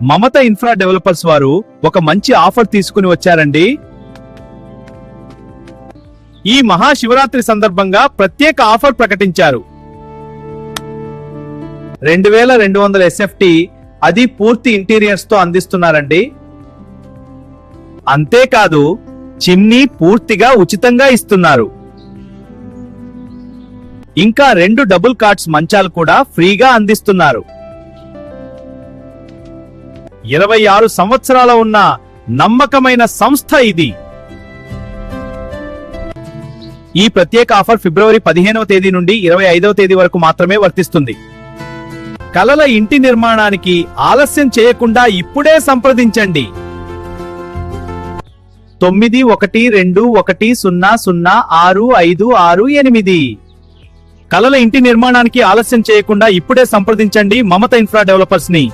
మమత infra developers వారు ఒక మంచి ఆఫర్ తీసుకుని వచ్చారండి. ఈ మహాశివరాత్రి సందర్భంగా ప్రత్యేక ఆఫర్ ప్రకటించారు. 2200 SFT, అది పూర్తి ఇంటీరియర్స్ తో అందిస్తున్నారండి. అంతేకాదు చిమ్నీ పూర్తిగా ఉచితంగా ఇస్తున్నారు. ఇంకా 2 డబుల్ కాట్స్ మంచాలు కూడా ఫ్రీగా అందిస్తున్నారు. 26 సంవత్సరాల ఉన్న నమ్మకమైన సంస్థ ఇది. ఈ ప్రత్యేక ఆఫర్ ఫిబ్రవరి 15వ తేదీ నుండి 25వ తేదీ వరకు మాత్రమే వర్తిస్తుంది. కలల ఇంటి నిర్మాణానికి ఆలస్యం చేయకుండా ఇప్పుడే సంప్రదించండి. 9121006568. కలల ఇంటి నిర్మాణానికి ఆలస్యం చేయకుండా ఇప్పుడే సంప్రదించండి మమత ఇన్ఫ్రా డెవలపర్స్ ని.